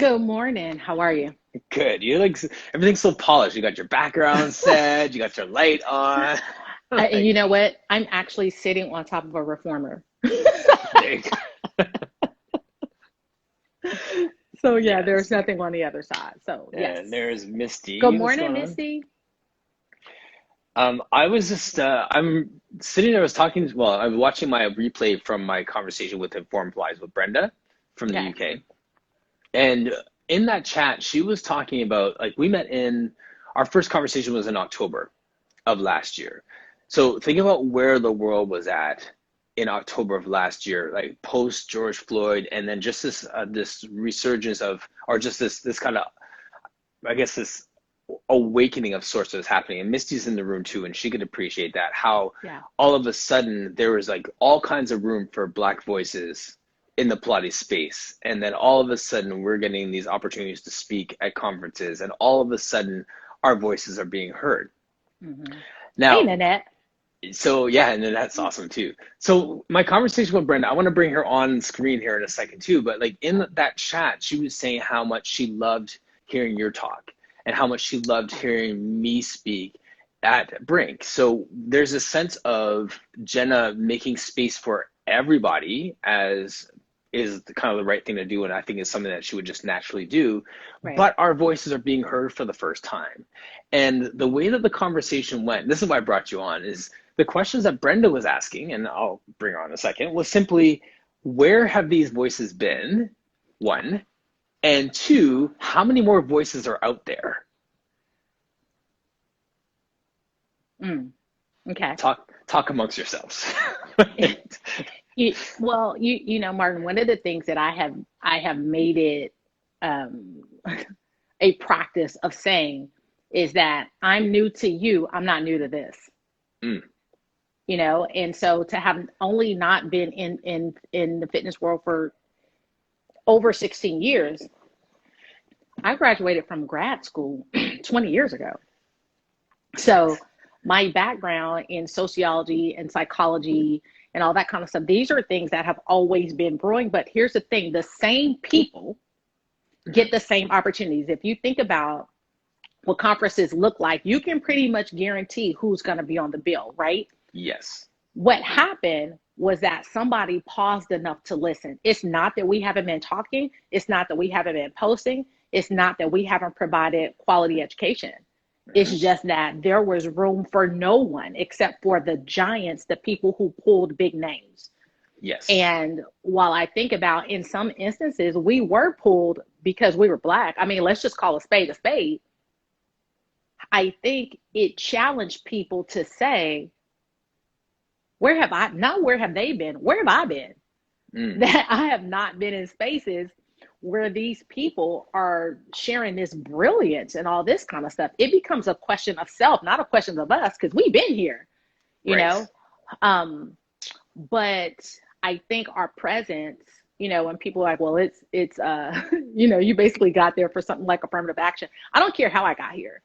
Good morning. How are you? Good. You like everything's so polished. You got your background set, you got your light on. And you Like, know what? I'm actually sitting on top of a reformer. there you go. So yeah, there's Yes. nothing on the other side. So yes. And there's Good Misty. What's morning, going on? Misty. I was just I'm sitting there, I was talking, well, I was watching my replay from my conversation with Informed Flies with Brenda from the Okay. UK. And in that chat, she was talking about like we met in our first conversation was in October of last year. So think about where the world was at in October of last year, like post George Floyd, and then just this resurgence of, or just this kind of, I guess this awakening of sorts that was happening. And Misty's in the room too, and she could appreciate that. How Yeah. all of a sudden there was like all kinds of room for Black voices in the Pilates space, and then all of a sudden we're getting these opportunities to speak at conferences, and all of a sudden our voices are being heard. Hey, Now, Nanette. so yeah, and then that's awesome too. So my conversation with Brenda, I want to bring her on screen here in a second too, but like in that chat, she was saying how much she loved hearing your talk and how much she loved hearing me speak at Brink. So there's a sense of Jenna making space for everybody as is the, kind of the right thing to do, and I think is something that she would just naturally do. Right. But our voices are being heard for the first time. And the way that the conversation went, this is why I brought you on, is the questions that Brenda was asking, and I'll bring her on in a second, was simply where have these voices been? One. And two, how many more voices are out there? Mm. Okay. Talk amongst yourselves. Well, Martin, one of the things that I have made it um, a practice of saying is that I'm new to you. I'm not new to this. Mm, And so to have only not been in the fitness world for over 16 years, I graduated from grad school 20 years ago. So my background in sociology and psychology and all that kind of stuff, these are things that have always been brewing. But here's the thing, the same people get the same opportunities. If you think about what conferences look like, you can pretty much guarantee who's going to be on the bill, right? yes. What happened was that somebody paused enough to listen. It's not that we haven't been talking. It's not that we haven't been posting. It's not that we haven't provided quality education. It's Hmm. just that there was room for no one except for the giants, the people who pulled big names. Yes. And while I think about in some instances, we were pulled because we were Black. I mean, let's just call a spade a spade. I think it challenged people to say, where have I, not where have they been, where have I been? Mm, That I have not been in spaces where these people are sharing this brilliance and all this kind of stuff. It becomes a question of self, not a question of us, because we've been here, you right. know. Um, but I think our presence, when people are like, well, it's you basically got there for something like affirmative action. I don't care how I got here.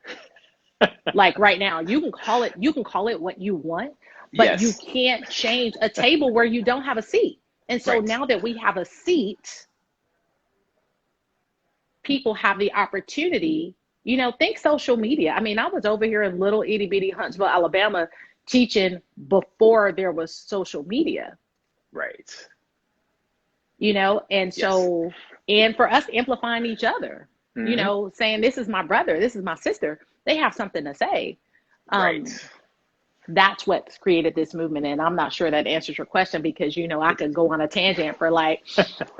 Like right now, you can call it what you want, but you Yes. can't change a table where you don't have a seat. And so Right. now that we have a seat, people have the opportunity, think social media. I mean, I was over here in little itty bitty Huntsville, Alabama, teaching before there was social media, Right. and Yes. so, and for us amplifying each other, Hmm. saying, this is my brother, this is my sister, they have something to say. Right. Um, that's what's created this movement. And I'm not sure that answers your question because, I It could go on a tangent for like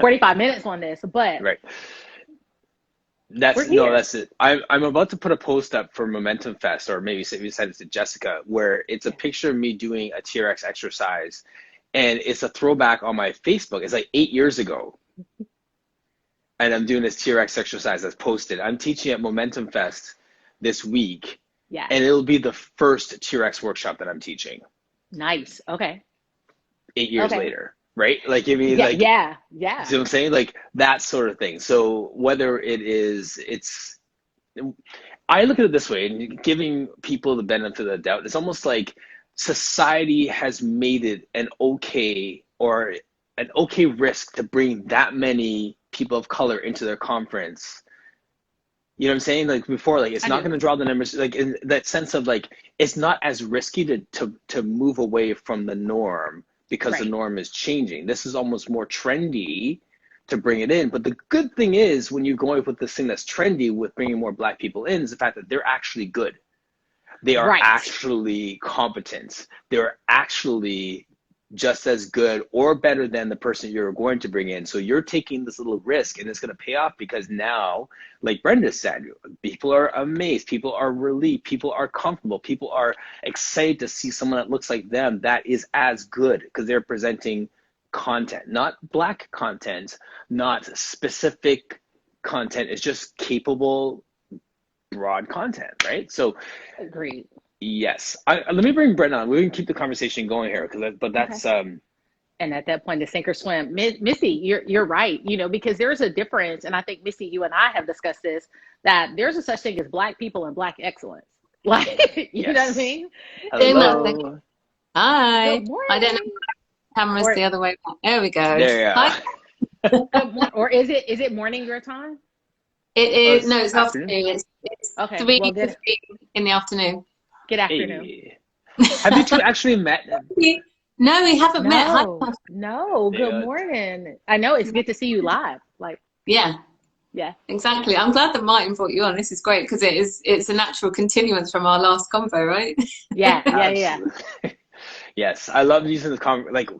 45 minutes on this, but right. we're That's no, here. that's it. I'm about to put a post up for Momentum Fest, or maybe we send it to Jessica, where it's a Yeah. picture of me doing a TRX exercise, and it's a throwback on my Facebook. It's like 8 years ago, and I'm doing this TRX exercise that's posted. I'm teaching at Momentum Fest this week, Yes. and it'll be the first TRX workshop that I'm teaching Nice. Okay. 8 years Okay. later, right? Like, I mean, Yeah. like, Yeah. Yeah. see what I'm saying? Like that sort of thing. So whether it's I look at it this way, and giving people the benefit of the doubt, it's almost like society has made it an okay or an okay risk to bring that many people of color into their conference. You know what I'm saying? Like before, like it's not going to draw the numbers. Like in that sense of like, it's not as risky to move away from the norm because the norm is changing. This is almost more trendy to bring it in. But the good thing is when you're going with this thing that's trendy with bringing more Black people in is the fact that they're actually good. They are actually competent. They're actually just as good or better than the person you're going to bring in. So you're taking this little risk and it's going to pay off because now, like Brenda said, people are amazed, people are relieved, people are comfortable, people are excited to see someone that looks like them that is as good because they're presenting content, not Black content, not specific content. It's just capable, broad content, right? So agreed. Yes. Let me bring Brenda on. We can keep the conversation going here, but that's and at that point, the sink or swim. Misty, you're right. You know, because there's a difference, and I think Misty, you and I have discussed this, that there's a such thing as Black people and Black excellence. Like, you know what I mean? Hello. Hi. I don't know. Camera's the other way. There we go. There you are. Or is it morning your time? It is. No, it's afternoon. It's okay. 3:15 in the afternoon. Good afternoon. Hey. Have you two actually met? No, we haven't met. Hi. No. Good morning. I know it's good to see you live. Like. Yeah. Exactly. I'm glad that Martin brought you on. This is great because it's a natural continuance from our last convo, right? Yeah. Yes, I love using this like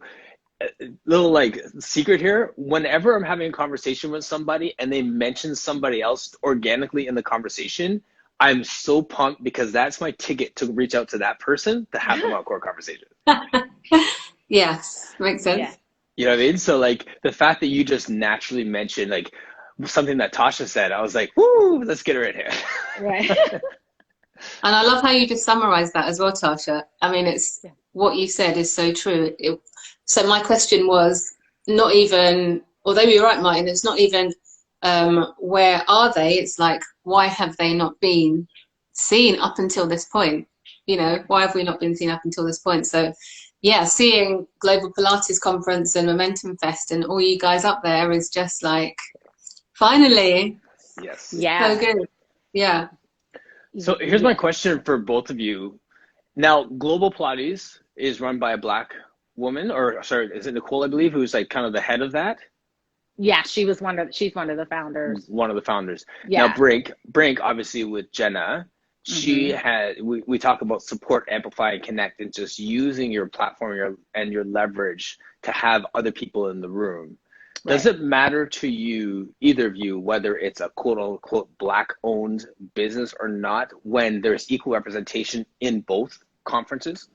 little like secret here. Whenever I'm having a conversation with somebody and they mention somebody else organically in the conversation, I'm so pumped because that's my ticket to reach out to that person to have them on core conversation. Yes, makes sense. Yeah. You know what I mean? So like the fact that you just naturally mentioned like something that Tasha said, I was like, woo, let's get her in here. Right. And I love how you just summarized that as well, Tasha. I mean, it's what you said is so true. So my question was not even, although you're right, Martin, it's not even where are they? It's like, why have they not been seen up until this point? You know, why have we not been seen up until this point? So yeah, seeing Global Pilates Conference and Momentum Fest and all you guys up there is just like, finally. Yes. Yeah. So good. Yeah. So here's my question for both of you. Now, Global Pilates is run by a Black woman, or sorry, is it Nicole, I believe, who's like kind of the head of that? Yeah, she's one of the founders. One of the founders. Yeah. Now, Brink, obviously with Jenna, she had, we talk about support, amplify, and connect, and just using your platform and your leverage to have other people in the room. Does it matter to you, either of you, whether it's a quote unquote Black owned business or not, when there's equal representation in both conferences?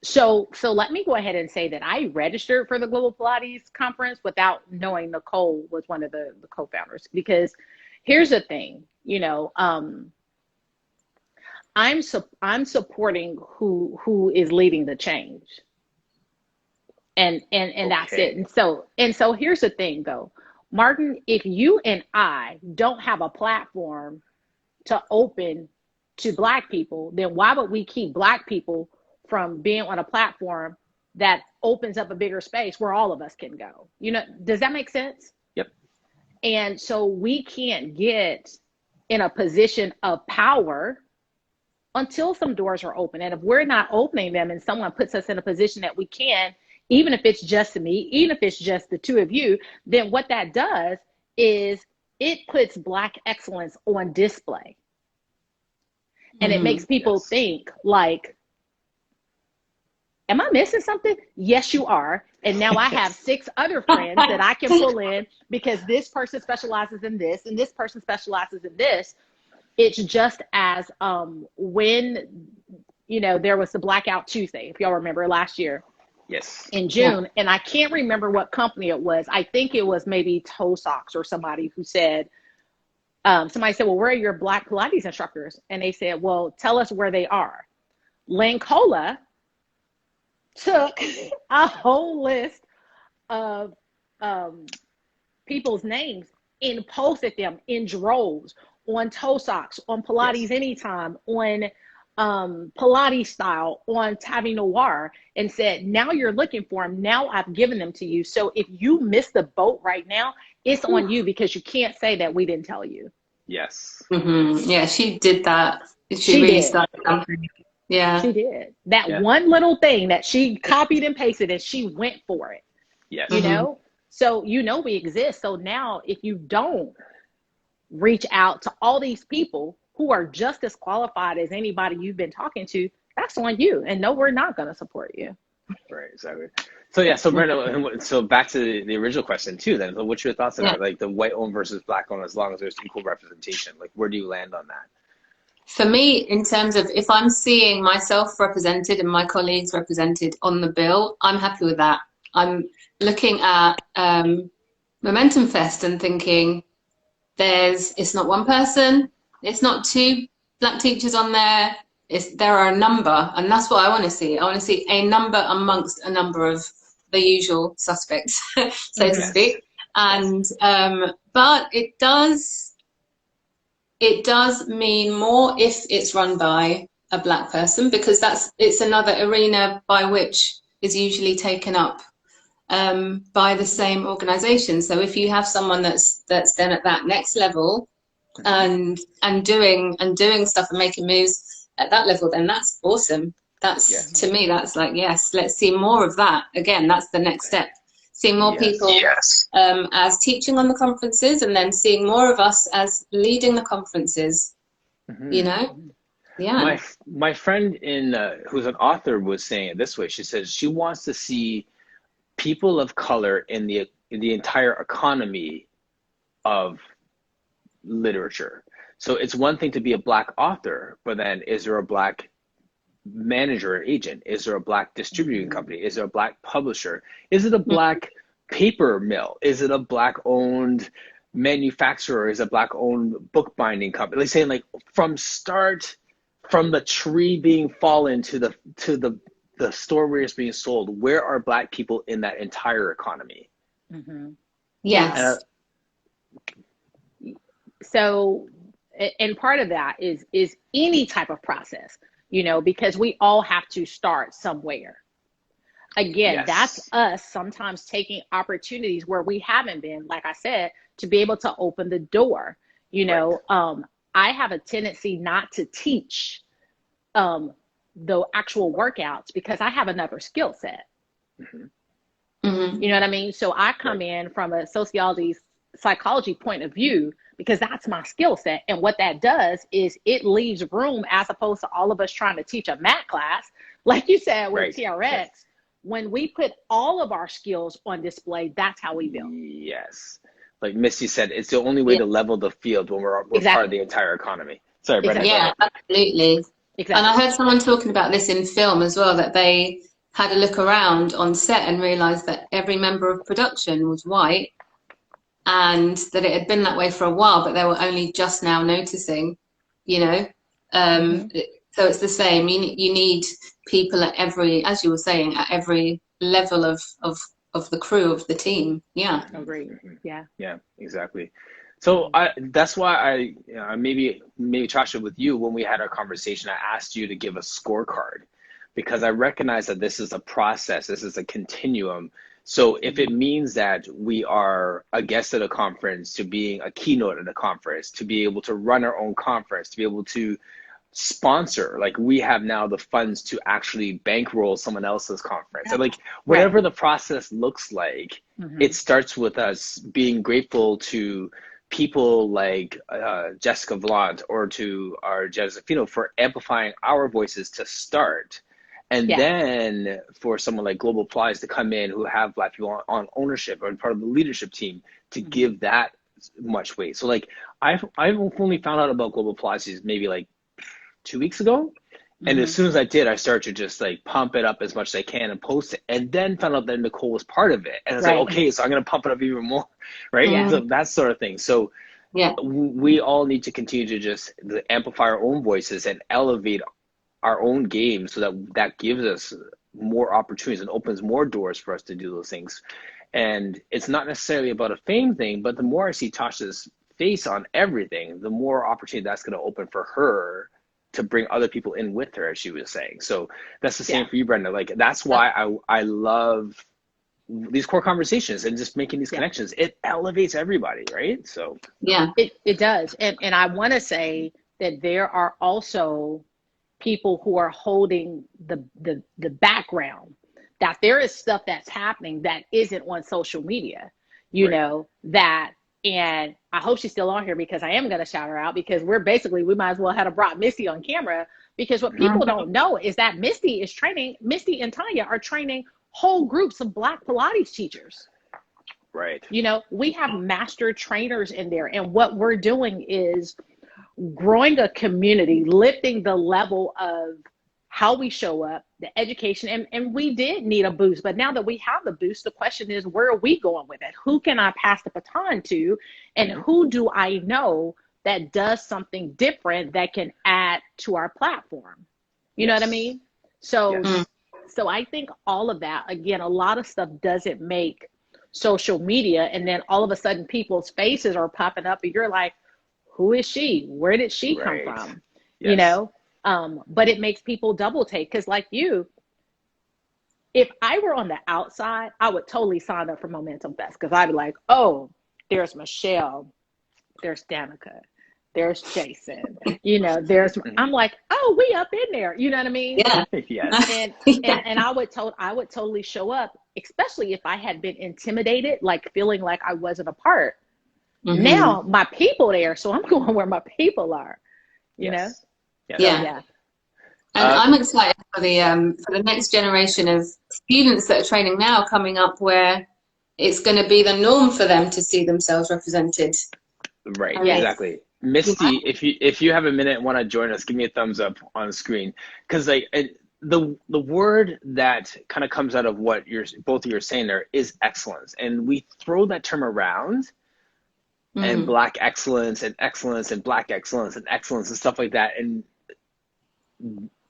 So let me go ahead and say that I registered for the Global Pilates conference without knowing Nicole was one of the co-founders, because here's the thing, you know, I'm supporting who is leading the change. And that's it. And so here's the thing though, Martin, if you and I don't have a platform to open to Black people, then why would we keep Black people from being on a platform that opens up a bigger space where all of us can go? You know, does that make sense? Yep. And so we can't get in a position of power until some doors are open. And if we're not opening them and someone puts us in a position that we can, even if it's just me, even if it's just the two of you, then what that does is it puts Black excellence on display. And it makes people think like, am I missing something? Yes, you are. And now I have 6 other friends that I can pull in because this person specializes in this and this person specializes in this. It's just as when, you know, there was the Blackout Tuesday, if y'all remember last year. Yes. In June. Yeah. And I can't remember what company it was. I think it was maybe Toe Socks or somebody who said, somebody said, well, where are your Black Pilates instructors? And they said, well, tell us where they are. Lynne took a whole list of people's names and posted them in droves on Toe Socks, on Pilates Anytime, on Pilates style on Tavi Noir and said, now you're looking for them. Now I've given them to you. So if you miss the boat right now, it's on you, because you can't say that we didn't tell you. Yes. Yeah, she did that. She really did. started something. Yeah. She did. That one little thing that she copied and pasted, and she went for it. Yes. You know? So we exist. So now if you don't reach out to all these people who are just as qualified as anybody you've been talking to, that's on you. And no, we're not going to support you. Right, exactly. So yeah, so Brenda, so back to the original question too then. So what's your thoughts on that? Like the white owned versus black owned, as long as there's equal representation? Like where do you land on that? For me, in terms of if I'm seeing myself represented and my colleagues represented on the bill, I'm happy with that. I'm looking at Momentum Fest and thinking it's not one person, it's not two black teachers on there, there are a number, and that's what I want to see. I want to see a number amongst a number of the usual suspects, so to speak. And but it does mean more if it's run by a black person, because it's another arena by which is usually taken up by the same organization. So if you have someone that's then at that next level and doing stuff and making moves at that level, then that's awesome. That's to me, that's like, yes, let's see more of that. Again, that's the next step. Seeing more people as teaching on the conferences, and then seeing more of us as leading the conferences. You know? Yeah. My friend who's an author was saying it this way. She says she wants to see people of color in the entire economy of literature. So it's one thing to be a black author, but then is there a black manager or agent? Is there a black distributing company? Is there a black publisher? Is it a black paper mill? Is it a black owned manufacturer? Is it a black owned bookbinding company? Like saying, like, from the tree being fallen to the store where it's being sold, where are black people in that entire economy? Yes. So, and part of that is any type of process, you know, because we all have to start somewhere. Again, that's us sometimes taking opportunities where we haven't been, like I said, to be able to open the door. You know, I have a tendency not to teach the actual workouts because I have another skill set. You know what I mean? So I come in from a psychology point of view, because that's my skill set. And what that does is it leaves room, as opposed to all of us trying to teach a math class, like you said with TRX. When we put all of our skills on display, that's how we build. Yes. Like Misty said, it's the only way to level the field when we're part of the entire economy. Sorry, Brenda. Yeah, absolutely. Exactly. And I heard someone talking about this in film as well, that they had a look around on set and realized that every member of production was white, and that it had been that way for a while, but they were only just now noticing, you know. So it's the same. You need people at every, as you were saying, at every level of the crew, of the team. Yeah. Agree. Yeah. Yeah, exactly. So that's why maybe Tasha, with you, when we had our conversation, I asked you to give a scorecard, because I recognize that this is a process. This is a continuum. So if it means that we are a guest at a conference, to being a keynote at a conference, to be able to run our own conference, to be able to sponsor, like we have now the funds to actually bankroll someone else's conference. And like whatever the process looks like, it starts with us being grateful to people like Jessica Vlant or to our Josephino for amplifying our voices to start. And then for someone like Global Pilates to come in, who have black people on ownership or part of the leadership team, to give that much weight. So like I've only found out about Global Pilates maybe like 2 weeks ago. And as soon as I did, I started to just like pump it up as much as I can and post it, and then found out that Nicole was part of it. And it's like, okay, so I'm going to pump it up even more. Right. So that sort of thing. So we all need to continue to just amplify our own voices and elevate our own game, so that gives us more opportunities and opens more doors for us to do those things. And it's not necessarily about a fame thing, but the more I see Tasha's face on everything, the more opportunity that's going to open for her to bring other people in with her, as she was saying. So that's the same for you, Brenda. Like, that's why I love these core conversations and just making these connections. It elevates everybody, right? So it does. And I want to say that there are also people who are holding the background, that there is stuff that's happening that isn't on social media, you know, that, and I hope she's still on here, because I am going to shout her out, because we might as well have brought Misty on camera, because what people don't know is that Misty and Tanya are training whole groups of Black Pilates teachers. Right. You know, we have master trainers in there, and what we're doing is growing a community, lifting the level of how we show up, the education, and we did need a boost, but now that we have the boost, the question is, where are we going with it? Who can I pass the baton to, and who do I know that does something different that can add to our platform? You know what I mean? So so I think all of that, again, a lot of stuff doesn't make social media, and then all of a sudden people's faces are popping up and you're like, who is she? Where did she come from? You know? But it makes people double take, because like you, if I were on the outside, I would totally sign up for Momentum Fest, because I'd be like, oh, there's Michelle, there's Danica, there's Jason, you know, I'm like, oh, we up in there, you know what I mean? And I would totally show up, especially if I had been intimidated, like feeling like I wasn't a part. Now my people there, so I'm going where my people are, you know? And I'm excited for the next generation of students that are training now coming up, where it's going to be the norm for them to see themselves represented. Right. Exactly. Misty, if you have a minute and want to join us, give me a thumbs up on the screen, because like the word that kind of comes out of what both of you are saying there is excellence, and we throw that term around. And Black excellence and excellence and Black excellence and excellence and stuff like that. And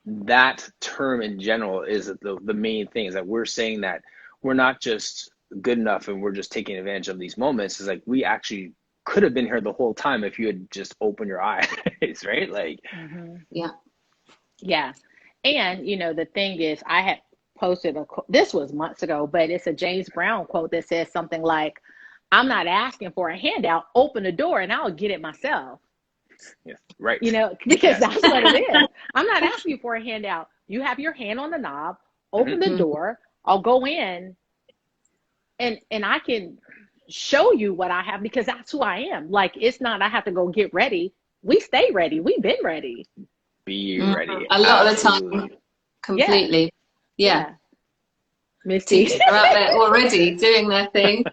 that term in general is the main thing, is that we're saying that we're not just good enough and we're just taking advantage of these moments. It's like, we actually could have been here the whole time if you had just opened your eyes, right? Like, And, you know, the thing is, I had posted this was months ago, but it's a James Brown quote that says something like, I'm not asking for a handout, open the door and I'll get it myself. Right. You know, because that's what it is. I'm not asking you for a handout. You have your hand on the knob, open the door, I'll go in and I can show you what I have, because that's who I am. Like, it's not, I have to go get ready. We stay ready. We've been ready. Be ready. A lot of the time, completely. Misty, they're out there already doing their thing.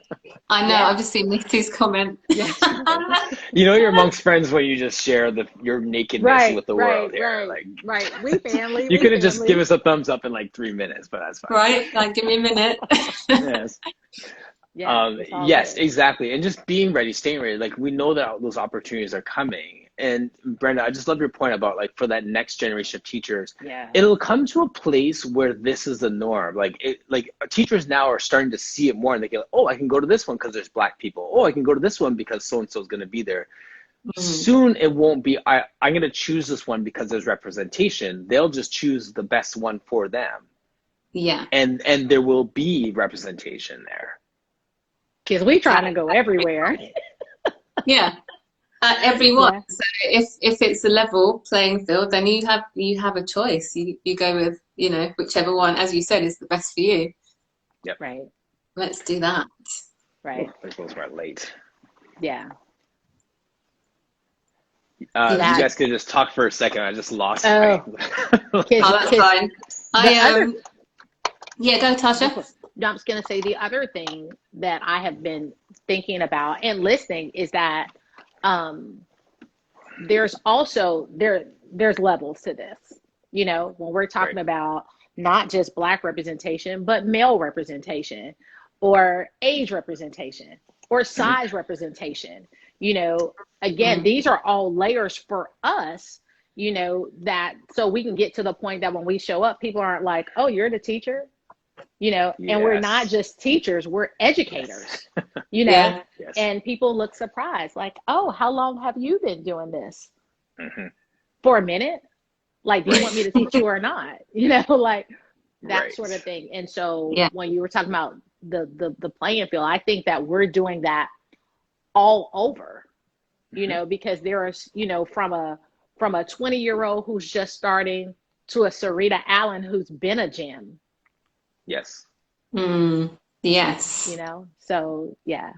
I know. I've just seen Misty's comment. You know, you're amongst friends when you just share your nakedness with the world here. We family. You could have just give us a thumbs up in like 3 minutes, but that's fine. Right? Like, give me a minute. Yes, exactly. And just being ready, staying ready. Like, we know that those opportunities are coming. And Brenda, I just love your point about, like, for that next generation of teachers, it'll come to a place where this is the norm. Like, teachers now are starting to see it more, and they go, oh, I can go to this one because there's Black people. Oh, I can go to this one because so-and-so is going to be there. Soon it won't be, I'm going to choose this one because there's representation. They'll just choose the best one for them. And there will be representation there. Because we trying to go everywhere. Everyone. So if it's a level playing field, then you have a choice. You go with, you know, whichever one, as you said, is the best for you. Right. Let's do that. Right. There goes my late. You guys could just talk for a second. I just lost my... that's fine. Go, Tasha. I'm just going to say the other thing that I have been thinking about and listening is that there's also there's levels to this, you know, when we're talking about not just Black representation, but male representation or age representation or size representation. You know, again, these are all layers for us, you know, that so we can get to the point that when we show up, people aren't like, oh, you're the teacher, you know, and we're not just teachers, we're educators, you know, and people look surprised like, oh, how long have you been doing this? For a minute? Like, do you want me to teach you or not? You know, like that Right. sort of thing. And so Yeah. when you were talking about the playing field, I think that we're doing that all over, you know, because there is, you know, from a 20-year-old who's just starting to a Sarita Allen who's been a gym. Yes. Yes. You know, so yeah,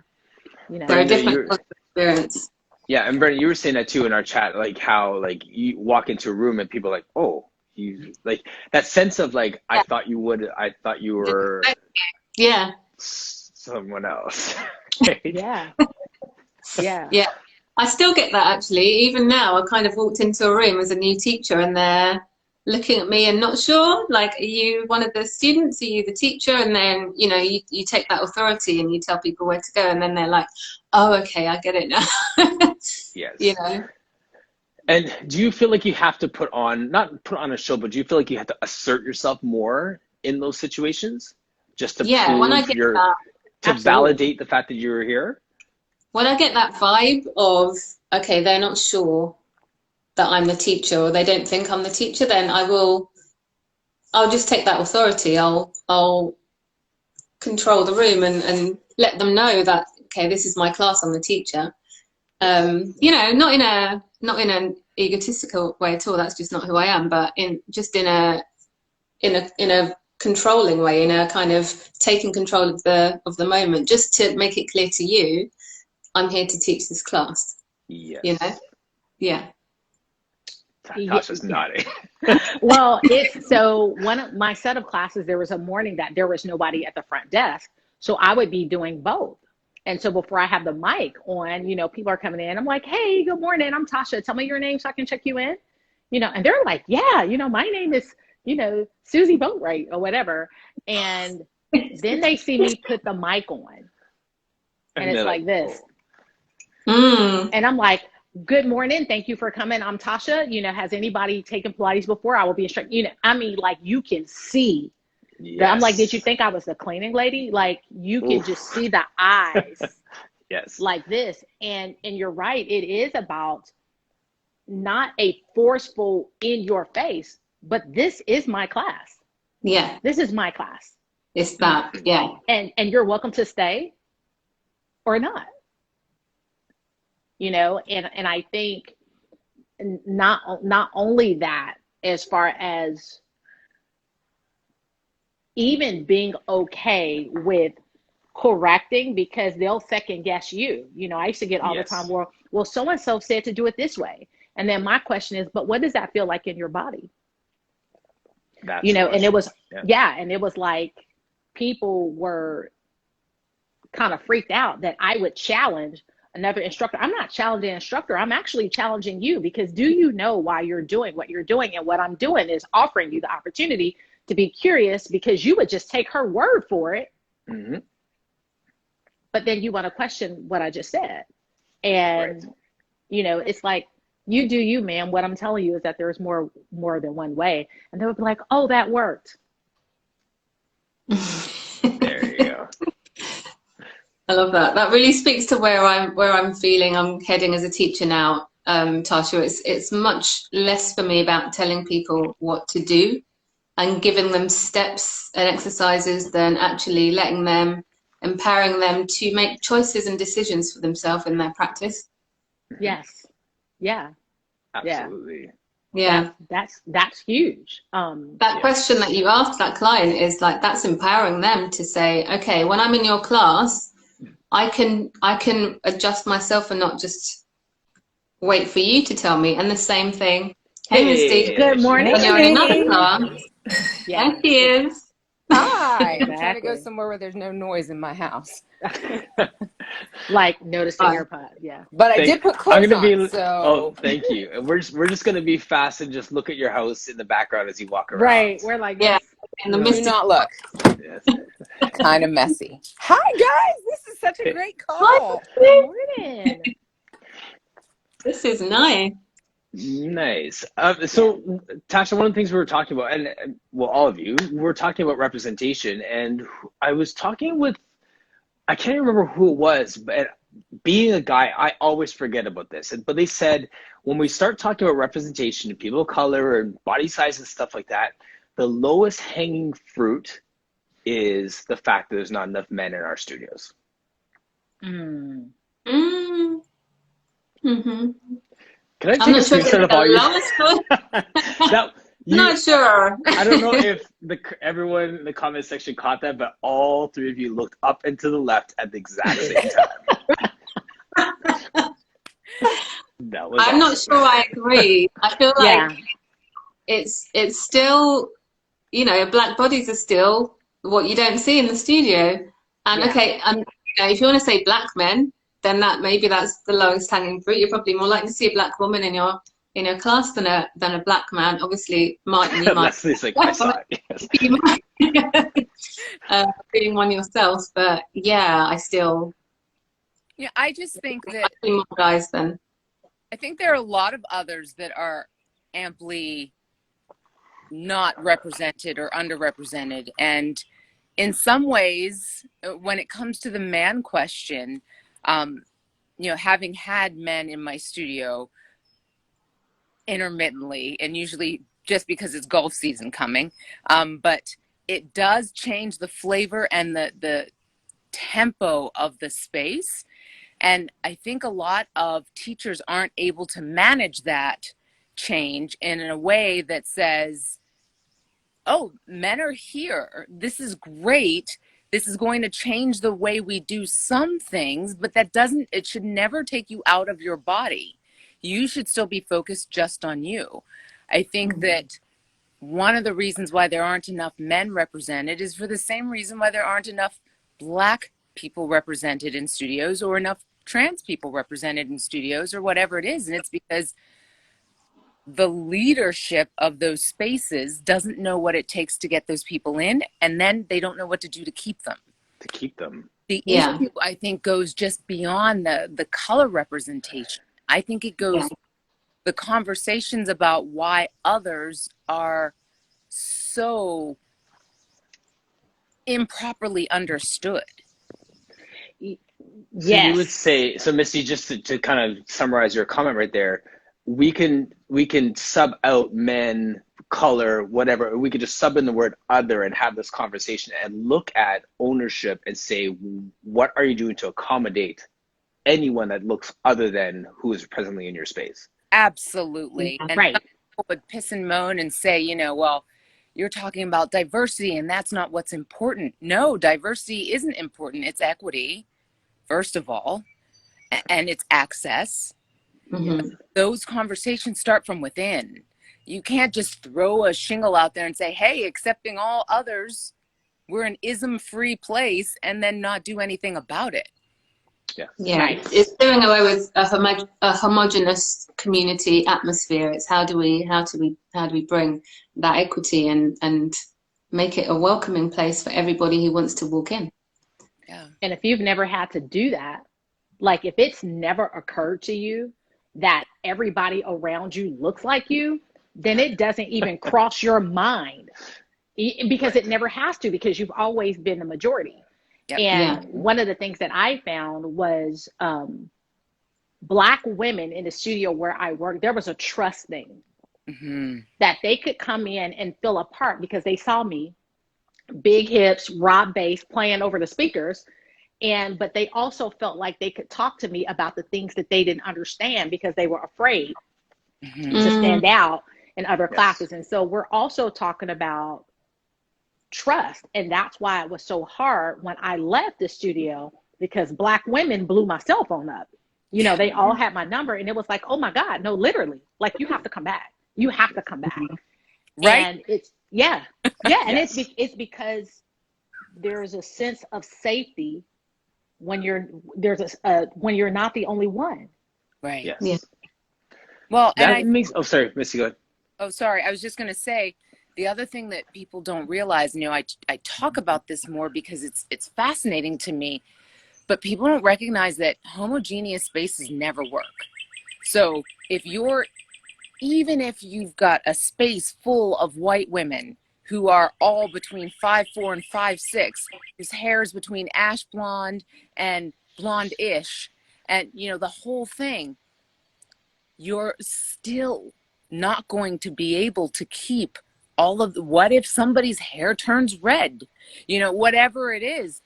you know, Very Brenda, different experience. Yeah, and Brenda, you were saying that too in our chat, like how like you walk into a room and people are like, oh, you like that sense of like, I thought you were Yeah. someone else. yeah, yeah, Yeah. I still get that actually. Even now, I kind of walked into a room as a new teacher and they're looking at me and not sure, like, are you one of the students? Are you the teacher? And then, you know, you take that authority and you tell people where to go. And then they're like, oh, okay, I get it now. Yes. You know? And do you feel like you have to not put on a show, but do you feel like you have to assert yourself more in those situations just to When I prove get that, to absolutely. validate the fact that you're here? when I get that vibe of, okay, they're not sure that I'm the teacher or they don't think I'm the teacher, then I'll just take that authority. I'll control the room and let them know that, okay, this is my class, I'm the teacher. You know, not in an egotistical way at all. That's just not who I am. But in a controlling way, in a kind of taking control of the moment, just to make it clear to you, I'm here to teach this class. Yes. You know, yeah. Tasha's nodding. Well, so one of my set of classes, there was a morning that there was nobody at the front desk, so I would be doing both. And so before I have the mic on, you know, people are coming in. I'm like, hey, good morning. I'm Tasha. Tell me your name so I can check you in. You know, and they're like, yeah, you know, my name is, you know, Susie Boatwright or whatever. And then they see me put the mic on. And it's like this. And I'm like, good morning. Thank you for coming. I'm Tasha. You know, has anybody taken Pilates before? I will be instructing. You know, I mean, like you can see. Yes. I'm like, did you think I was the cleaning lady? Like you can just see the eyes. Yes. Like this. And you're right. It is about not a forceful in your face, but this is my class. Yeah. This is my class. It's that. Yeah. And you're welcome to stay or not. You know, and I think not only that, as far as even being okay with correcting, because they'll second guess you. You know, I used to get all the time, well, so-and-so said to do it this way. And then my question is, but what does that feel like in your body? That's you know, and it was, and it was like people were kind of freaked out that I would challenge another instructor. I'm not challenging an instructor. I'm actually challenging you, because do you know why you're doing what you're doing? And what I'm doing is offering you the opportunity to be curious, because you would just take her word for it. Mm-hmm. But then you want to question what I just said. And, you know, it's like, you do you, man. What I'm telling you is that there's more than one way. And they would be like, oh, that worked. There you go. I love that. That really speaks to where I'm feeling I'm heading as a teacher now, Tasha. It's much less for me about telling people what to do and giving them steps and exercises than actually letting them, empowering them to make choices and decisions for themselves in their practice. Yes. Yeah. Absolutely. Yeah. That's huge. That question that you asked that client is like, that's empowering them to say, okay, when I'm in your class, I can adjust myself and not just wait for you to tell me. And the same thing. Hey, Misty. Good morning. When you're in another class. Yeah. There she is. Hi. I'm trying to Exactly. go somewhere where there's no noise in my house. Like notice the AirPod. Yeah. But I did put clothes on, so. Oh, thank you. And we're just gonna be fast and just look at your house in the background as you walk around. Right. We're like, Yeah. And the Do Misty. not look. Yes. Kind of messy. Hi, guys. This is such a great call. Hi. good morning. This is nice. Nice. So, Tasha, one of the things we were talking about, and well, all of you, we're talking about representation, and I was talking with, I can't remember who it was, but being a guy, I always forget about this. But they said when we start talking about representation, people of color and body size and stuff like that, the lowest hanging fruit is the fact that there's not enough men in our studios. Mm. Mm-hmm. Can I I'm take a not sure screenshot of all your... Now, not sure. I don't know if everyone in the comment section caught that, but all three of you looked up and to the left at the exact same time. That was I'm awesome. not sure I agree. I feel like it's still, you know, black bodies are still what you don't see in the studio. And okay, you know, if you want to say black men, then maybe that's the lowest hanging fruit. You're probably more likely to see a black woman in your class than a black man. Obviously, you might Leslie's like, I saw it. Yes. Being one yourself, but yeah, I just think that more guys then. I think there are a lot of others that are amply not represented or underrepresented. And in some ways, when it comes to the man question, you know, having had men in my studio intermittently, and usually just because it's golf season coming, but it does change the flavor and the tempo of the space. And I think a lot of teachers aren't able to manage that change in a way that says, oh, men are here. This is great. This is going to change the way we do some things, but it should never take you out of your body. You should still be focused just on you. I think that one of the reasons why there aren't enough men represented is for the same reason why there aren't enough black people represented in studios or enough trans people represented in studios or whatever it is. And it's because the leadership of those spaces doesn't know what it takes to get those people in, and then they don't know what to do to keep them. The issue, I think, goes just beyond the color representation. I think it goes the conversations about why others are so improperly understood. So you would say, so Misty, just to kind of summarize your comment right there, we can sub out men, color, whatever. We could just sub in the word other and have this conversation and look at ownership and say, what are you doing to accommodate anyone that looks other than who is presently in your space? Absolutely. And some people would piss and moan and say, you know, well, you're talking about diversity and that's not what's important. No, diversity isn't important. It's equity, first of all, and it's access. Mm-hmm. Those conversations start from within. You can't just throw a shingle out there and say, hey, accepting all others, we're an ism-free place, and then not do anything about it. It's doing away with a homogenous community atmosphere. It's how do we bring that equity and make it a welcoming place for everybody who wants to walk in. And if you've never had to do that, like if it's never occurred to you that everybody around you looks like you, then it doesn't even cross your mind, because it never has to, because you've always been the majority. And one of the things that I found was Black women in the studio where I worked, there was a trust thing that they could come in and feel a part because they saw me, big hips, raw bass, playing over the speakers. But they also felt like they could talk to me about the things that they didn't understand because they were afraid to stand out in other classes. And so we're also talking about trust. And that's why it was so hard when I left the studio, because Black women blew my cell phone up. You know, they all had my number, and it was like, oh my God, no, literally, like, you have to come back. You have to come back. Right. And it's, and it's because there's a sense of safety when you're not the only one. Right. Yes. Yeah. Well, that makes, oh, sorry, Misty, go ahead. Oh, sorry. I was just going to say, the other thing that people don't realize, you know, I talk about this more because it's fascinating to me, but people don't recognize that homogeneous spaces never work. So even if you've got a space full of white women who are all between 5'4" and 5'6", whose hair is between ash blonde and blonde-ish, And, you know, the whole thing, you're still not going to be able to keep all of the, what if somebody's hair turns red? You know, whatever it is,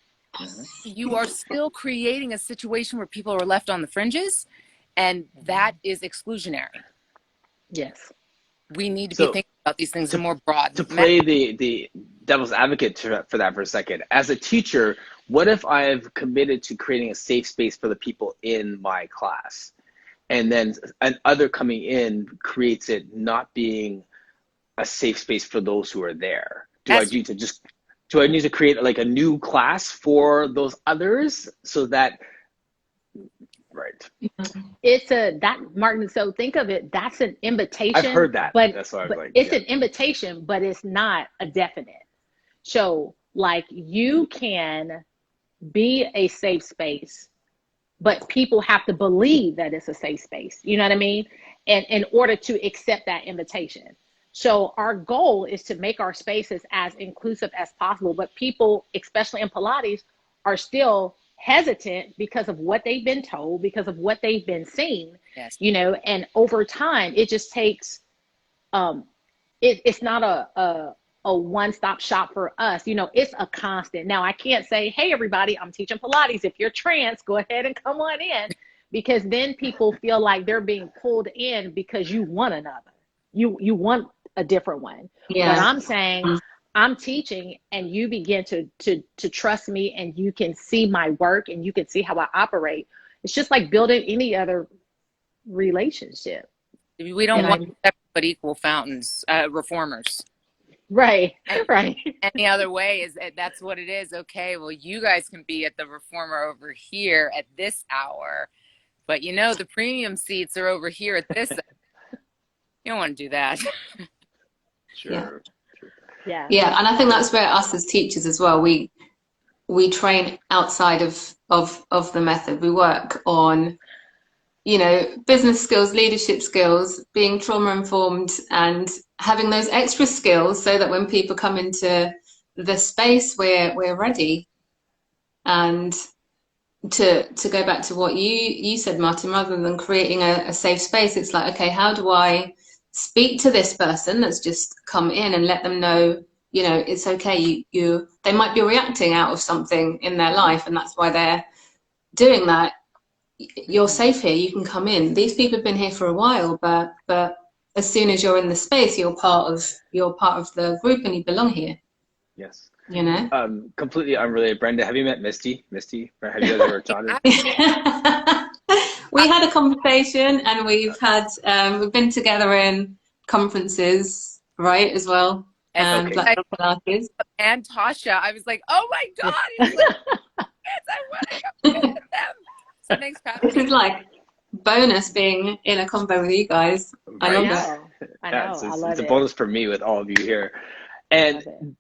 you are still creating a situation where people are left on the fringes, and that is exclusionary. Yes. We need to be thinking about these things in more broad. To play the devil's advocate for that for a second, as a teacher, what if I've committed to creating a safe space for the people in my class, and then another coming in creates it not being a safe space for those who are there? Do I need to create like a new class for those others so that, right? It's Martin, so think of it, that's an invitation. I've heard that. But that's what I was like. It's an invitation, but it's not a definite. So like you can be a safe space, but people have to believe that it's a safe space. You know what I mean? And in order to accept that invitation. So our goal is to make our spaces as inclusive as possible, but people, especially in Pilates, are still hesitant because of what they've been told, because of what they've been seeing, you know, and over time, it just takes, it's not a one-stop shop for us. You know, it's a constant. Now, I can't say, hey, everybody, I'm teaching Pilates. If you're trans, go ahead and come on in, because then people feel like they're being pulled in because you want another. You want a different one. Yeah. But I'm saying, I'm teaching and you begin to trust me, and you can see my work and you can see how I operate. It's just like building any other relationship. We don't want separate but equal fountains, reformers. Right, right. Any other way is that's what it is. Okay, well, you guys can be at the reformer over here at this hour, but you know the premium seats are over here at this. You don't want to do that. Sure. Yeah, and I think that's where us as teachers as well, we train outside of the method. We work on, you know, business skills, leadership skills, being trauma informed, and having those extra skills so that when people come into the space, we're ready. And to go back to what you said, Martin, rather than creating a safe space, it's like, okay, how do I speak to this person that's just come in and let them know, you know, it's okay. They might be reacting out of something in their life, and that's why they're doing that. You're safe here. You can come in. These people have been here for a while, but as soon as you're in the space, you're part of the group, and you belong here. Yes. You know. Completely unrelated. Brenda, have you met Misty? Misty, have you guys ever chatted? We had a conversation, and we've been together in conferences, right, as well. And Pilates. And Tasha, I was like, oh my God, it's like, yes, I want to come with them. So thanks, Pat. This is like bonus being in a combo with you guys. I love it. I know. It's a bonus for me with all of you here. And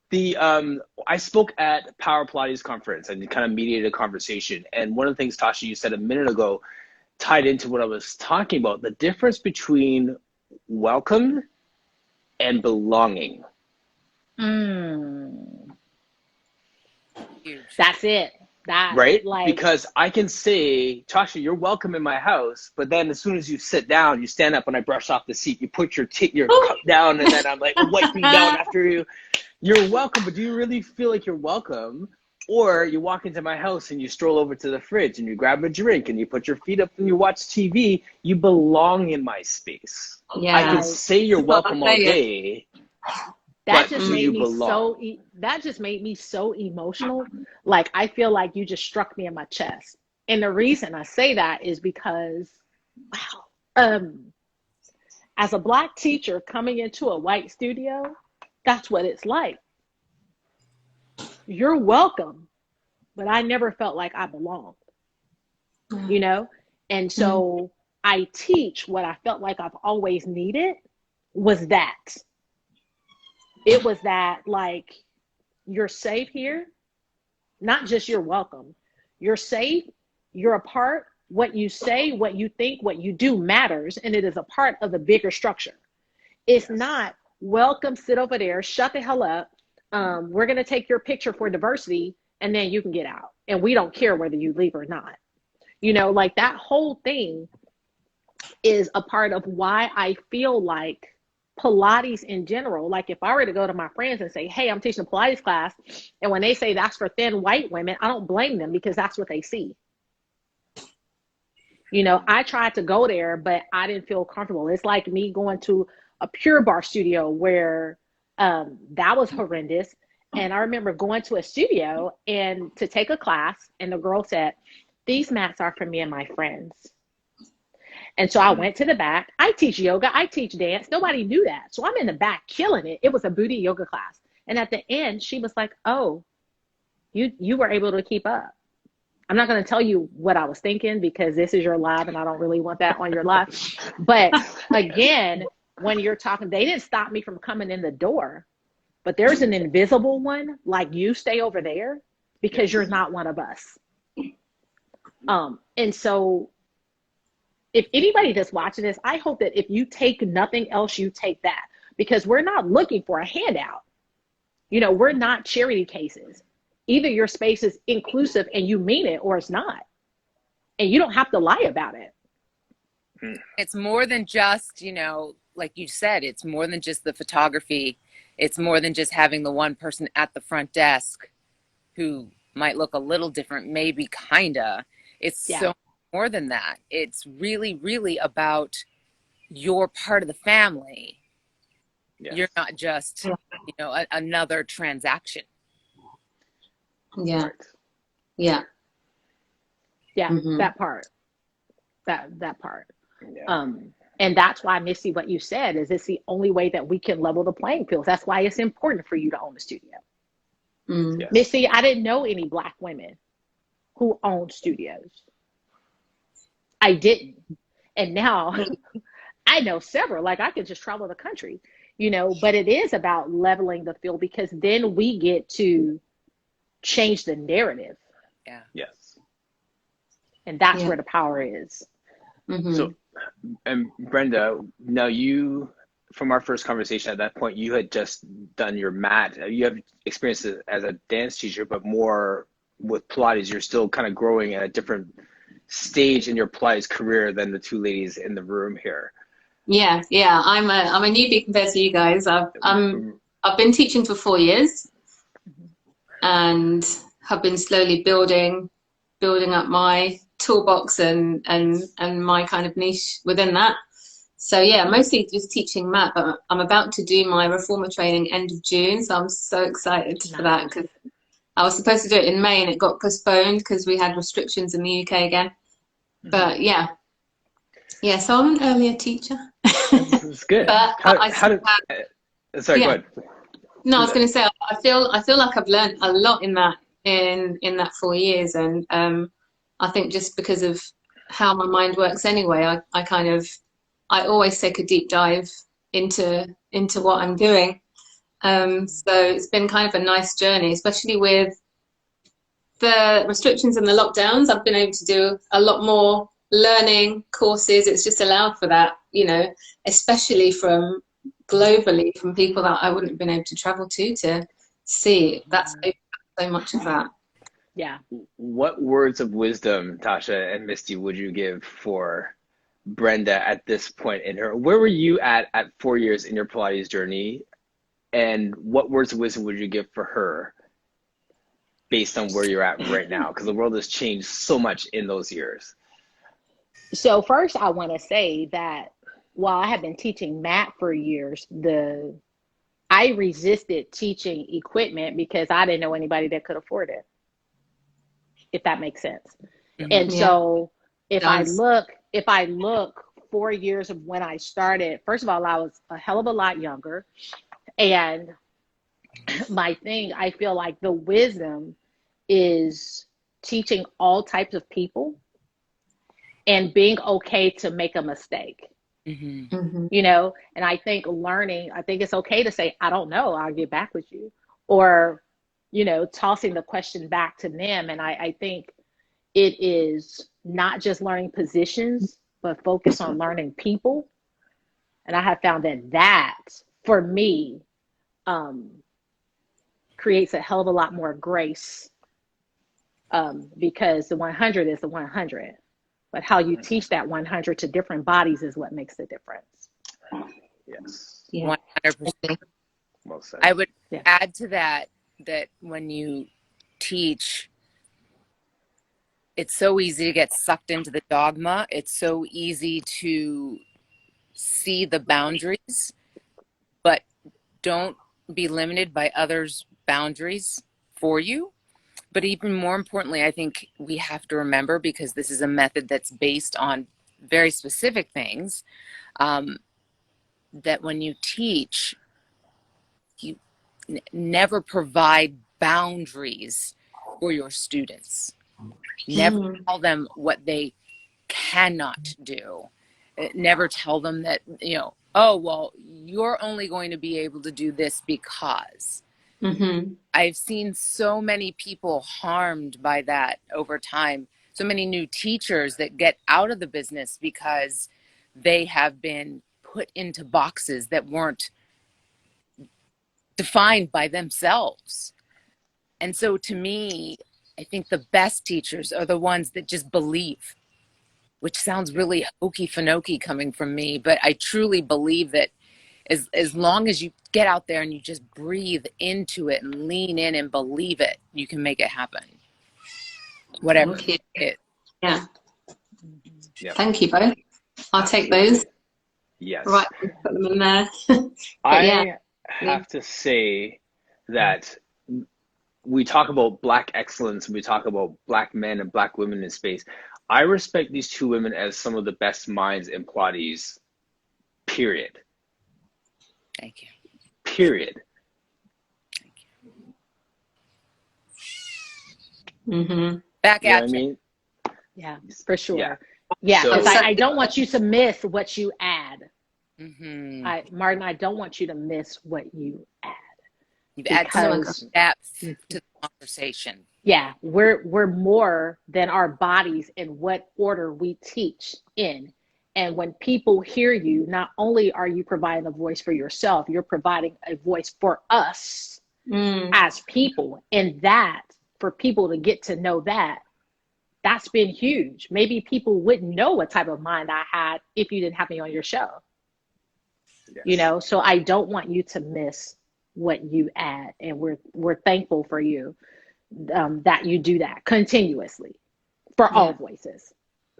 I spoke at Power Pilates conference and kind of mediated a conversation. And one of the things, Tasha, you said a minute ago tied into what I was talking about, the difference between welcome and belonging. That's it. Right? Because I can say, Tasha, you're welcome in my house, but then as soon as you sit down, you stand up and I brush off the seat, you put your cup down, and then I'm like wiping down after you. You're welcome, but do you really feel like you're welcome? Or you walk into my house and you stroll over to the fridge and you grab a drink and you put your feet up and you watch TV. You belong in my space. Yeah. I can say you're welcome all day. That just made me so emotional. Like, I feel like you just struck me in my chest. And the reason I say that is because, wow, as a Black teacher coming into a white studio, that's what it's like. You're welcome, but I never felt like I belonged, you know? And so I teach what I felt like I've always needed was that. It was that, like, you're safe here, not just you're welcome. You're safe, you're a part, what you say, what you think, what you do matters, and it is a part of the bigger structure. It's not, welcome, sit over there, shut the hell up, we're going to take your picture for diversity, and then you can get out. And we don't care whether you leave or not. You know, like that whole thing is a part of why I feel like Pilates in general, like if I were to go to my friends and say, hey, I'm teaching a Pilates class, and when they say that's for thin white women, I don't blame them because that's what they see. You know, I tried to go there, but I didn't feel comfortable. It's like me going to a Pure Barre studio where that was horrendous. And I remember going to a studio and to take a class, and the girl said, these mats are for me and my friends. And so I went to the back. I teach yoga. I teach dance. Nobody knew that. So I'm in the back killing it. It was a booty yoga class. And at the end, she was like, oh, you were able to keep up. I'm not going to tell you what I was thinking because this is your live and I don't really want that on your live. But again, when you're talking, they didn't stop me from coming in the door. But there's an invisible one, like you stay over there because you're not one of us. And so if anybody that's watching this, I hope that if you take nothing else, you take that, because we're not looking for a handout. You know, we're not charity cases. Either your space is inclusive and you mean it, or it's not. And you don't have to lie about it. It's more than just, you know, like you said, it's more than just the photography. It's more than just having the one person at the front desk who might look a little different, maybe kinda. It's so more than that. It's really, really about you're part of the family. Yes. You're not just, you know, another transaction. Yeah. Yeah. Yeah. Mm-hmm. That part. That part. Yeah. And that's why, Misty, what you said is it's the only way that we can level the playing field. That's why it's important for you to own a studio. Mm. Yes. Misty, I didn't know any Black women who owned studios. I didn't. And now I know several. Like I could just travel the country, you know, but it is about leveling the field, because then we get to change the narrative. Yeah. Yes. And that's where the power is. Mm-hmm. So, and Brenda, now you, from our first conversation at that point, you had just done your mat. You have experience as a dance teacher, but more with Pilates. You're still kind of growing at a different stage in your Pilates career than the two ladies in the room here. Yeah. I'm a newbie compared to you guys. I've been teaching for 4 years, and have been slowly building up my toolbox and my kind of niche within that. So yeah, mostly just teaching mat, but I'm about to do my reformer training end of June, so I'm so excited for that, because I was supposed to do it in May and it got postponed because we had restrictions in the UK again. But yeah, so I'm an earlier teacher. That's good. But sorry, go ahead. No, I was going to say, I feel like I've learned a lot in that 4 years, and I think just because of how my mind works anyway, I always take a deep dive into what I'm doing. So it's been kind of a nice journey, especially with the restrictions and the lockdowns. I've been able to do a lot more learning courses. It's just allowed for that, you know, especially from globally, from people that I wouldn't have been able to travel to see. That's so much of that. Yeah. What words of wisdom, Tasha and Misty, would you give for Brenda at this point in her? Where were you at 4 years in your Pilates journey? And what words of wisdom would you give for her based on where you're at right now? Because the world has changed so much in those years. So first, I want to say that while I have been teaching mat for years, I resisted teaching equipment because I didn't know anybody that could afford it, if that makes sense. And so if I look 4 years of when I started, first of all, I was a hell of a lot younger. And my thing, I feel like the wisdom is teaching all types of people and being okay to make a mistake. Mm-hmm. Mm-hmm. You know, and I think it's okay to say, I don't know, I'll get back with you. Or, you know, tossing the question back to them. And I think it is not just learning positions, but focus on learning people. And I have found that for me, creates a hell of a lot more grace, because the 100 is the 100. But how you teach that 100 to different bodies is what makes the difference. Yes. Yeah. 100%. Well said. I would add to that when you teach, it's so easy to get sucked into the dogma. It's so easy to see the boundaries, but don't be limited by others' boundaries for you. But even more importantly, I think we have to remember, because this is a method that's based on very specific things, that when you teach, you never provide boundaries for your students. Never tell them what they cannot do. Never tell them that, oh, well, you're only going to be able to do this because. I've seen so many people harmed by that over time. So many new teachers that get out of the business because they have been put into boxes that weren't defined by themselves. And so to me, I think the best teachers are the ones that just believe, which sounds really hokey fanoky coming from me, but I truly believe that as long as you get out there and you just breathe into it and lean in and believe it, you can make it happen. Whatever it is. Yeah. Yep. Thank you both. I'll take those. Yes. Right, put them in there. I have to say that we talk about Black excellence and we talk about Black men and Black women in space. I respect these two women as some of the best minds in Pilates, period. Thank you. Period. Back You know at what I mean? Yeah, for sure. Yeah. Yeah, So- because I don't want you to miss what you add. Martin, I don't want you to miss what you add. You've added so much depth to the conversation. Yeah, we're more than our bodies in what order we teach in. And when people hear you, not only are you providing a voice for yourself, you're providing a voice for us as people. And that, for people to get to know that, that's been huge. Maybe people wouldn't know what type of mind I had if you didn't have me on your show. Yes. So I don't want you to miss what you add. And we're thankful for you that you do that continuously for all voices.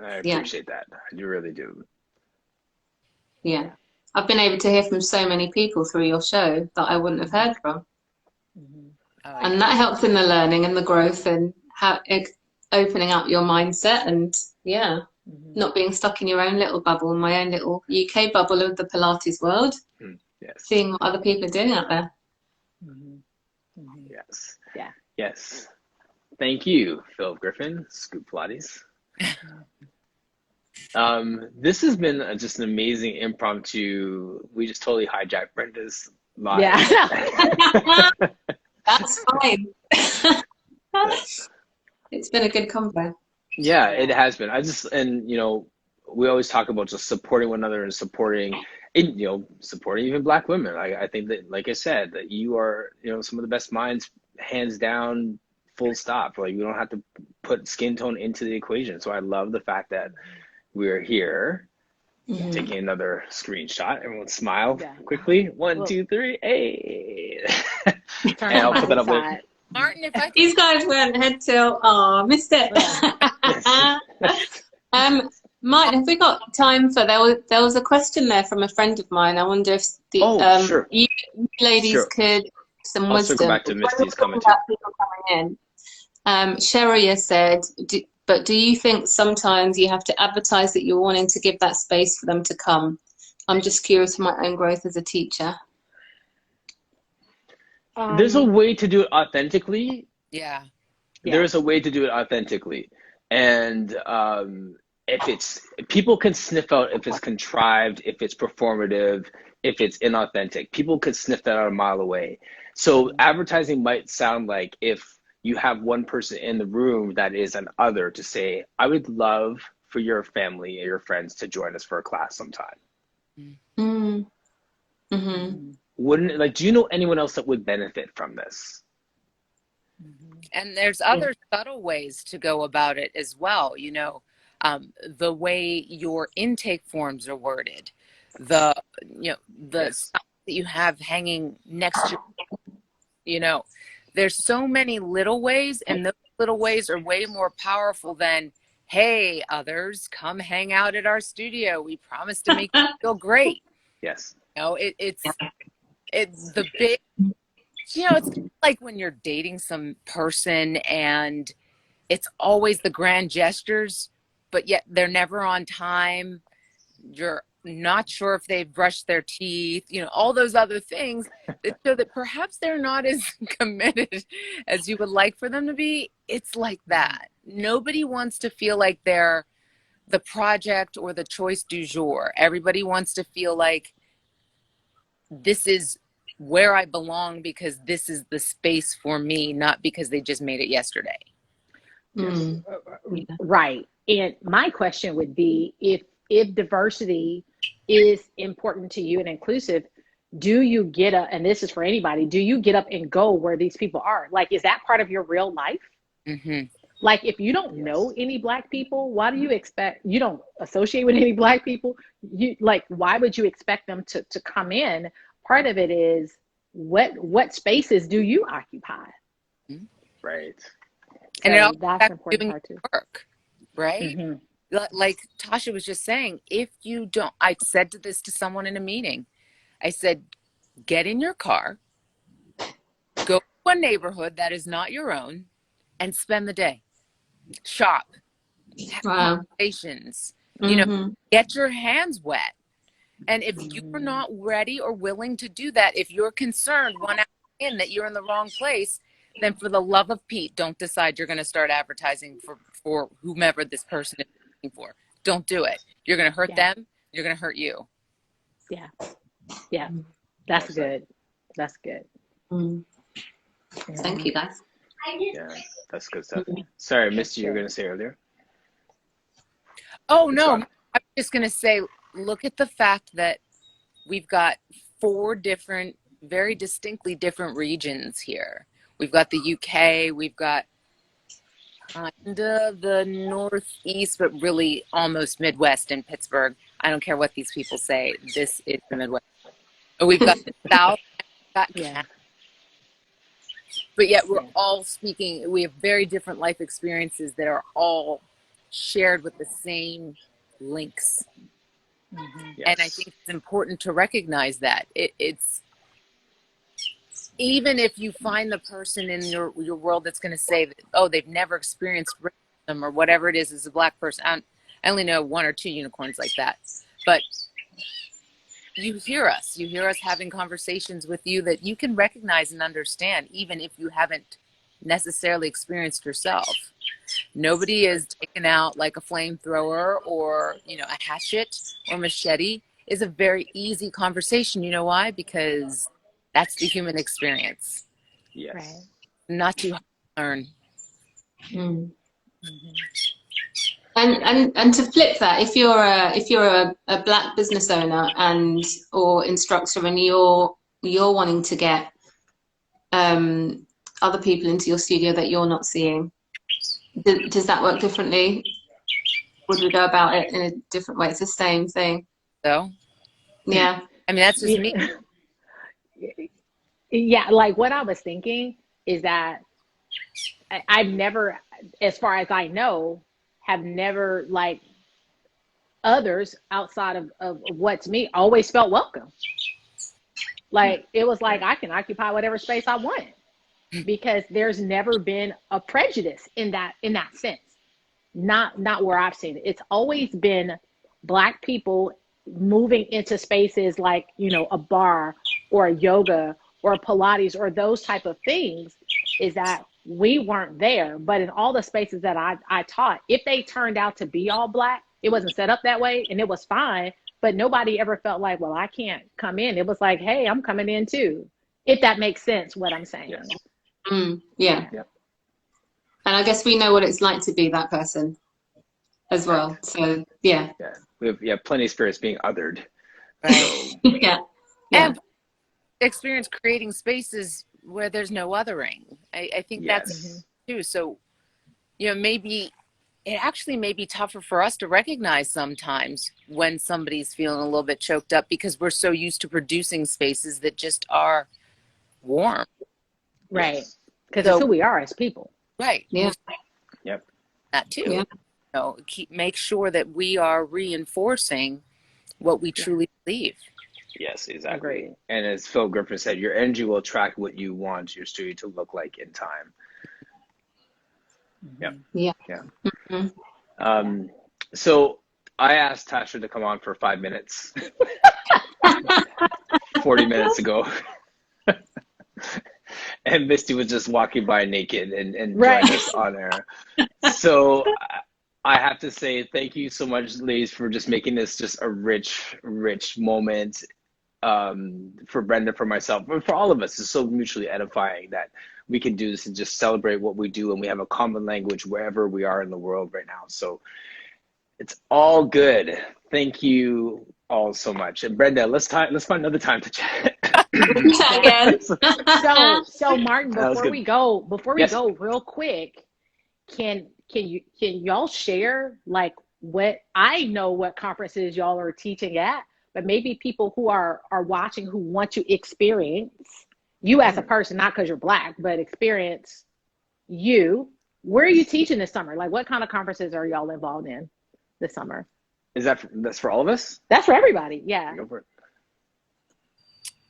I appreciate that. I really do. Yeah. I've been able to hear from so many people through your show that I wouldn't have heard from. And that helps in the learning and the growth and opening up your mindset and not being stuck in your own little bubble, my own little UK bubble of the Pilates world. Seeing what other people are doing out there. Yes. Yeah. Yes. Thank you, Phil Griffin, Scoop Pilates. This has been just an amazing impromptu. We just totally hijacked Brenda's live. Yeah. That's fine. It's been a good convo. Yeah, it has been. We always talk about just supporting one another and supporting even Black women. I think that, like I said, that you are, some of the best minds, hands down, full stop. Like, we don't have to put skin tone into the equation. So I love the fact that we're here. Taking another screenshot. Everyone smile quickly. 1, 2, 3. Hey. And I'll put that up with Martin, if I could... These guys went head tilt. Oh, missed it. Martin, have we got time for there was a question there from a friend of mine. I wonder if sure. you ladies could some I'll wisdom. circle back to Misty's comment too. Sheria said, but do you think sometimes you have to advertise that you're wanting to give that space for them to come? I'm just curious for my own growth as a teacher. There's a way to do it authentically. Yeah. There's a way to do it authentically. And people can sniff out if it's contrived, if it's performative, if it's inauthentic. People could sniff that out a mile away. So advertising might sound like if you have one person in the room that is an other to say, I would love for your family or your friends to join us for a class sometime. Do you know anyone else that would benefit from this? And there's other subtle ways to go about it as well. the way your intake forms are worded, the the stuff that you have hanging next to there's so many little ways, and those little ways are way more powerful than, hey, others, come hang out at our studio, we promise to make you feel great. Yes. It's the big, it's like when you're dating some person and it's always the grand gestures, but yet they're never on time. You're not sure if they've brushed their teeth, all those other things that show that perhaps they're not as committed as you would like for them to be. It's like that. Nobody wants to feel like they're the project or the choice du jour. Everybody wants to feel like this is where I belong because this is the space for me, not because they just made it yesterday. Mm. Right. And my question would be, if diversity is important to you and inclusive, do you get up, and this is for anybody, do you get up and go where these people are? Like, is that part of your real life? Mm-hmm. Like, if you don't know any Black people, why do you expect, you don't associate with any Black people, why would you expect them to come in? Part of it is, what spaces do you occupy? Right. And So that's an important doing part too. Work, right? Mm-hmm. Like Tasha was just saying, if you don't, I said this to someone in a meeting, I said, get in your car, go to a neighborhood that is not your own, and spend the day. Shop, have conversations, get your hands wet. And if you're not ready or willing to do that, if you're concerned 1 hour in that you're in the wrong place, then for the love of Pete, don't decide you're going to start advertising for whomever this person is looking for. Don't do it. You're going to hurt them. You're going to hurt you. Yeah. Yeah. That's good. That's good. Mm. Thank you, guys. Yeah, that's good stuff. Sorry, Misty, you were going to say earlier? Oh, no. I'm just going to say, look at the fact that we've got 4 different, very distinctly different regions here. We've got the UK, we've got kind of the Northeast, but really almost Midwest in Pittsburgh. I don't care what these people say. This is the Midwest. We've got the South, we've got Canada. But yet we're all speaking, we have very different life experiences that are all shared with the same links. Mm-hmm. Yes. And I think it's important to recognize that. It's even if you find the person in your world that's going to say that, oh, they've never experienced racism or whatever it is as a Black person. I only know 1 or 2 unicorns like that. But you hear us having conversations with you that you can recognize and understand, even if you haven't necessarily experienced yourself. Nobody is taken out like a flamethrower or, a hatchet or machete. Is a very easy conversation. You know why? Because that's the human experience. Yes. Right. Not too hard to learn. Mm. And to flip that, if you're a Black business owner or instructor and you're wanting to get other people into your studio that you're not seeing, does that work differently? Would we go about it in a different way? It's the same thing. So, yeah. I mean, that's just me. Yeah, like what I was thinking is that I've never, as far as I know, have never, like, others outside of what's me always felt welcome. Like, it was like, I can occupy whatever space I want, because there's never been a prejudice in that sense. Not where I've seen it. It's always been Black people moving into spaces like, a bar or a yoga or Pilates or those type of things, is that we weren't there. But in all the spaces that I taught, if they turned out to be all Black, it wasn't set up that way and it was fine, but nobody ever felt like, well, I can't come in. It was like, hey, I'm coming in too. If that makes sense, what I'm saying. Yes. Yeah. And I guess we know what it's like to be that person as well. So, yeah. We have plenty of spirits being othered. Right. So. Yeah. And experience creating spaces where there's no othering. I think that's too. So, maybe it actually may be tougher for us to recognize sometimes when somebody's feeling a little bit choked up, because we're so used to producing spaces that just are warm. Right. Because So, it's who we are as people. right. Yeah. Yep. That too. Yeah. Make sure that we are reinforcing what we truly believe. Yes, exactly. Agreed. And as Phil Griffin said, your energy will attract what you want your studio to look like in time. Yep. Yeah. Yeah. Mm-hmm. So I asked Tasha to come on for 5 minutes, 40 minutes ago. And Misty was just walking by naked and Right. joined us on air. So I have to say thank you so much, ladies, for just making this just a rich, rich moment for Brenda, for myself, for all of us. It's so mutually edifying that we can do this and just celebrate what we do, and we have a common language wherever we are in the world right now. So it's all good. Thank you all so much. And Brenda, let's find another time to chat. Again. So Martin, before we go Yes. real quick, can y'all share like what I know what conferences y'all are teaching at, but maybe people who are watching who want to experience you as a person, not because you're Black, but experience you. Where are you teaching this summer? Like, what kind of conferences are y'all involved in this summer? That's for all of us? That's for everybody. Yeah. Go for it.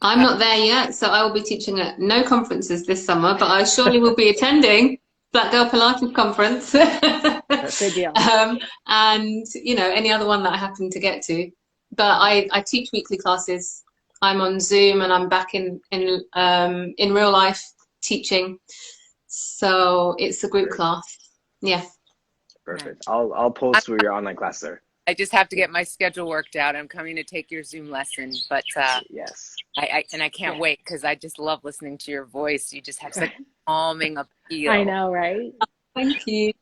I'm not there yet, so I will be teaching at no conferences this summer, but I surely will be attending Black Girl Pilates Conference. Good deal. And, you know, any other one that I happen to get to. But I teach weekly classes. I'm on Zoom and I'm back in real life teaching. So it's a group class. Yeah. Perfect. I'll post where your online classes are. I just have to get my schedule worked out. I'm coming to take your Zoom lesson, but yes. I can't wait, because I just love listening to your voice. You just have such a calming appeal. I know, right? Thank you.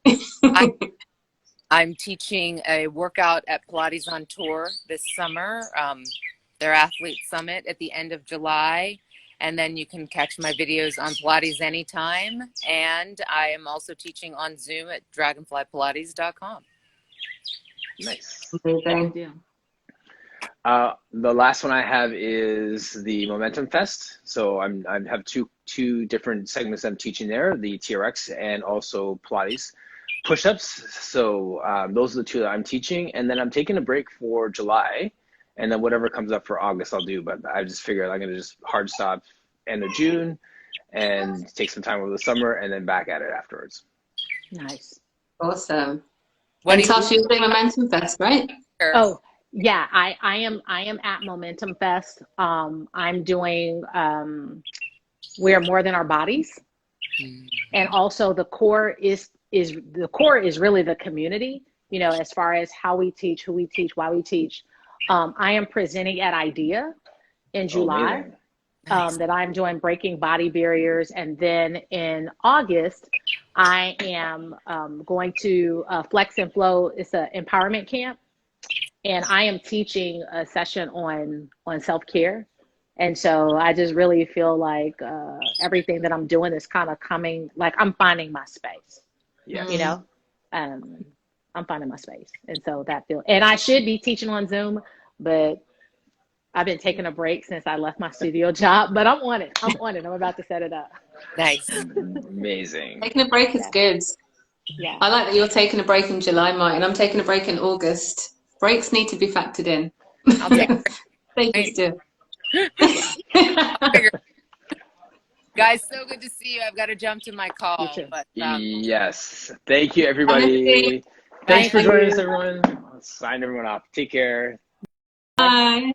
I'm teaching a workout at Pilates on Tour this summer, their Athlete Summit at the end of July. And then you can catch my videos on Pilates anytime. And I am also teaching on Zoom at dragonflypilates.com. Nice. Amazing. The last one I have is the Momentum Fest. So I have two different segments I'm teaching there, the TRX and also Pilates push-ups. So those are the two that I'm teaching. And then I'm taking a break for July. And then whatever comes up for August, I'll do. But I just figured I'm going to just hard stop end of June and take some time over the summer and then back at it afterwards. Nice. Awesome. And Tasha, you're doing Momentum Fest, right? Oh, yeah. I am at Momentum Fest. I'm doing We're More Than Our Bodies. And also the core is really the community, you know, as far as how we teach, who we teach, why we teach. I am presenting at IDEA in July, that I'm doing Breaking Body Barriers. And then in August, I am going to Flex and Flow. It's an empowerment camp. And I am teaching a session on self-care. And so I just really feel like everything that I'm doing is kind of coming, like I'm finding my space. Yeah. You know, I'm finding my space. And so and I should be teaching on Zoom, but I've been taking a break since I left my studio job, but I'm on it. I'm about to set it up. Nice. Amazing. Taking a break is good. Yeah. I like that you're taking a break in July, Martin. I'm taking a break in August. Breaks need to be factored in. I'll take Thank you, Stu. Guys, so good to see you. I've got to jump to my call. You too. But, yes. Thank you, everybody. Thanks for joining us, everyone. I'll sign everyone off. Take care. Bye.